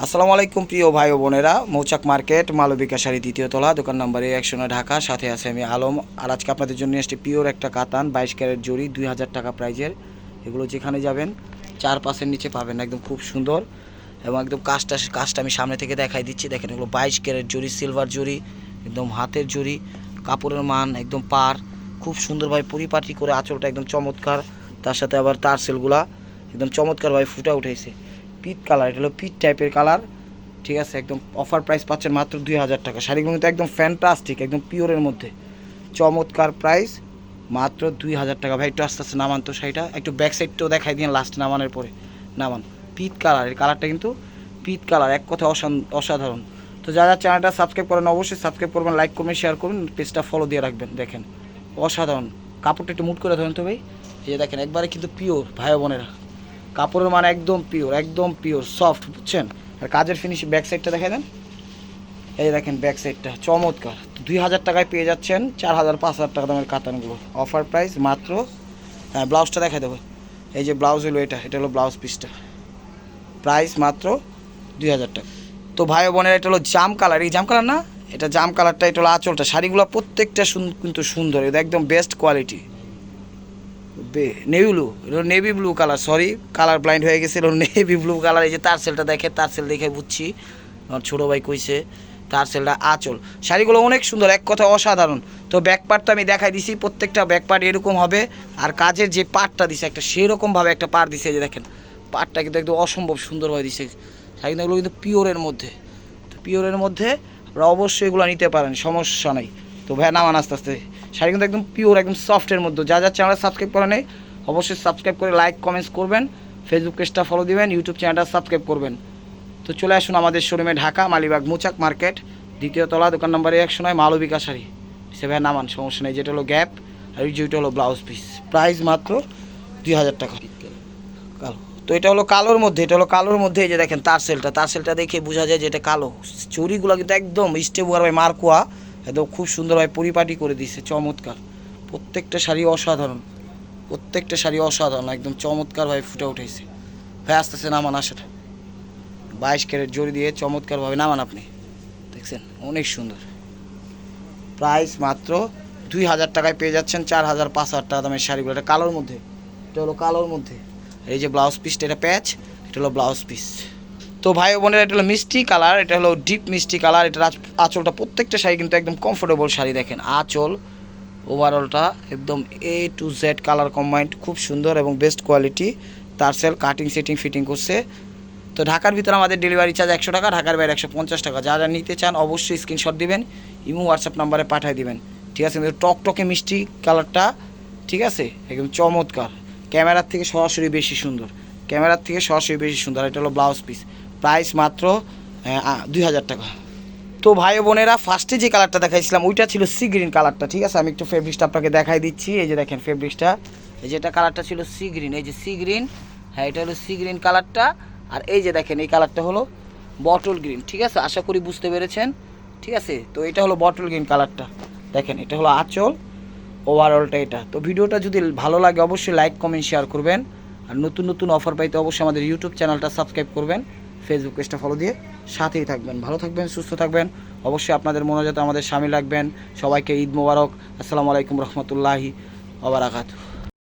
আসসালামু আলাইকুম প্রিয় ভাই ও বোনেরা, মৌচাক মার্কেট মালবিকা শাড়ি দ্বিতীয় তলা, দোকান নম্বর 109 ঢাকা। সাথে আছে আমি আলম। আর আজকে আপনাদের জন্য এসেছি পিওর একটা কাতান 22 ক্যারেট জড়ি 2000 টাকা প্রাইজের। এগুলো যেখানে যাবেন 4-5-এর নিচে পাবেন, একদম খুব সুন্দর এবং একদম কাজটা আমি সামনে থেকে দেখাই দিচ্ছি। দেখেন এগুলো 22 ক্যারেট জড়ি, সিলভার জড়ি, একদম হাতের জড়ি, কাপড়ের মান একদম পার, খুব সুন্দরভাবে পরিপাটি করে আঁচলটা একদম চমৎকার। তার সাথে আবার টার্সেলগুলা একদম চমৎকারভাবে ফুটে উঠেছে। পিট কালার, এটা হলো পিট টাইপের কালার, ঠিক আছে। একদম অফার প্রাইস পাচ্ছেন মাত্র 2000 টাকা। শাড়িগুলো কিন্তু একদম ফ্যান্টাস্টিক, একদম পিওরের মধ্যে চমৎকার প্রাইস মাত্র 2000 টাকা। ভাই একটু আস্তে আস্তে নামান তো শাড়িটা, একটু ব্যাক সাইডটাও দেখাই দিন লাস্ট নামানোর পরে। নামান, পিট কালার, এর কালারটা কিন্তু পিট কালার, এক কথা অসাধারণ। তো যারা চ্যানেলটা সাবস্ক্রাইব করেন অবশ্যই সাবস্ক্রাইব করবেন, লাইক করবেন, শেয়ার করবেন, পেজটা ফলো দিয়ে রাখবেন। দেখেন অসাধারণ কাপড়টা, একটু মুট করে ধরেন তো ভাই। এই যে দেখেন একবারে কিন্তু পিওর ভাই বোনেরা, কাপড়ের মান একদম পিওর সফট, বুঝছেন। আর কাজের ফিনিশিং ব্যাক সাইডটা দেখা দেন, এই দেখেন ব্যাক সাইডটা চমৎকার। 2000 টাকায় পেয়ে যাচ্ছেন 4000-5000 টাকা দামের কাতানগুলো, অফার প্রাইস মাত্র। হ্যাঁ, ব্লাউজটা দেখা দেবো। এই যে ব্লাউজ হলো এটা হলো ব্লাউজ পিসটা, প্রাইস মাত্র 2000 টাকা। তো ভাই বোনের এটা হলো জাম কালার, এই জাম কালার না, এটা জাম কালারটা, এটা হলো আঁচলটা। শাড়িগুলো প্রত্যেকটা কিন্তু সুন্দর, এটা একদম বেস্ট কোয়ালিটি। নেভি ব্লু, এটা navy blue colour, sorry colour blind হয়ে গেছে, নেভি ব্লু কালার। এই যে তারসেলটা দেখে, তারসেল দেখে বুঝছি আমার ছোটো ভাই কইছে তারসেলটা আঁচল। শাড়িগুলো অনেক সুন্দর, এক কথা অসাধারণ। তো ব্যাক পার্টটা আমি দেখাই দিছি, প্রত্যেকটা ব্যাক পার্ট এরকম হবে। আর কাজের যে পার্টটা দিছে একটা সেরকমভাবে একটা পার্ট দিছে, যে দেখেন পার্টটা কিন্তু একদম অসম্ভব সুন্দরভাবে দিছে। শাড়িগুলো কিন্তু পিওরের মধ্যে, তো পিওরের মধ্যে আপনারা অবশ্যই এগুলো নিতে পারেন, সমস্যা নেই। তো ভাই নামান আস্তে আস্তে। শাড়ি কিন্তু একদম পিওর, একদম সফটের মধ্যে। যা চ্যানেল সাবস্ক্রাইব করে নেই অবশ্যই সাবস্ক্রাইব করে লাইক কমেন্টস করবেন, ফেসবুক পেজটা ফলো দিবেন, ইউটিউব চ্যানেলটা সাবস্ক্রাইব করবেন। তো চলে আসুন আমাদের শোরুমে, ঢাকা মালিবাগ মৌচাক মার্কেট দ্বিতীয় তলা, দোকান নম্বর 109, মালবিকা শাড়ি। সে ভাই নামান, সমস্যা নেই। যেটা হলো গ্যাপ আর যেটা হলো ব্লাউজ পিস, প্রাইস মাত্র 2000 টাকা। কালো, তো এটা হলো কালোর মধ্যে, এই যে দেখেন তারসেলটা দেখে বোঝা যায় যে এটা কালো। চুড়িগুলো কিন্তু একদম স্টেবুয়ার ভাই মার্কুয়া, একদম খুব সুন্দরভাবে পরিপাটি করে দিচ্ছে, চমৎকার। প্রত্যেকটা শাড়ি অসাধারণ, একদম চমৎকারভাবে ফুটে উঠেছে। ভাই আস্তে আস্তে নামান, আসাটা 22 ক্যারেট জড়ি দিয়ে চমৎকারভাবে নামান আপনি, দেখছেন অনেক সুন্দর। প্রাইস মাত্র 2000 টাকায় পেয়ে যাচ্ছেন 4000-5000 টাকা দামের শাড়িগুলো। এটা কালোর মধ্যে, এই যে ব্লাউজ পিসটা, এটা প্যাচ, এটা হলো ব্লাউজ পিস। তো ভাই বোনেরা, এটা হলো মিষ্টি কালার, এটা হলো ডিপ মিষ্টি কালার। এটা আঁচলটা, প্রত্যেকটা শাড়ি কিন্তু একদম কমফোর্টেবল শাড়ি। দেখেন আঁচল, ওভারঅলটা একদম A to Z colour combined, খুব সুন্দর এবং বেস্ট কোয়ালিটি। তারসেল কাটিং সেটিং ফিটিং করছে। তো ঢাকার ভিতরে আমাদের ডেলিভারি চার্জ 100 টাকা, ঢাকার বাইরে 150 টাকা। যারা নিতে চান অবশ্যই স্ক্রিনশট দিবেন, ইমো হোয়াটসঅ্যাপ নাম্বারে পাঠিয়ে দিবেন, ঠিক আছে। টকটকে মিষ্টি কালারটা, ঠিক আছে, একদম চমৎকার। ক্যামেরার থেকে সরাসরি বেশি সুন্দর, এটা হলো ব্লাউজ পিস, প্রাইস মাত্র 2000 টাকা। তো ভাই বোনেরা, ফার্স্টে যে কালারটা দেখাইছিলাম ওইটা ছিল সি গ্রিন কালারটা, ঠিক আছে। আমি একটু ফেব্রিক্সটা আপনাকে দেখাই দিচ্ছি। এই যে দেখেন ফেব্রিক্সটা, এই যে এটা কালারটা ছিল সি গ্রিন, এই যে সি গ্রিন, হ্যাঁ এটা হলো সি গ্রিন কালারটা। আর এই যে দেখেন এই কালারটা হলো বটল গ্রিন, ঠিক আছে, আশা করি বুঝতে পেরেছেন, ঠিক আছে। তো এটা হলো বটল গ্রিন কালারটা, দেখেন এটা হলো আঁচল, ওভারঅলটা এটা। তো ভিডিওটা যদি ভালো লাগে অবশ্যই লাইক কমেন্ট শেয়ার করবেন। আর নতুন অফার পাইতে অবশ্যই আমাদের ইউটিউব চ্যানেলটা সাবস্ক্রাইব করবেন, ফেসবুক পেজটা ফলো দিয়ে সাথেই থাকবেন। ভালো থাকবেন, সুস্থ থাকবেন, অবশ্যই আপনাদের মোনাজাতে আমাদের শামিল রাখবেন। সবাইকে ঈদ মোবারক, আসসালামু আলাইকুম রহমতুল্লাহি ওয়া বারাকাতুহু।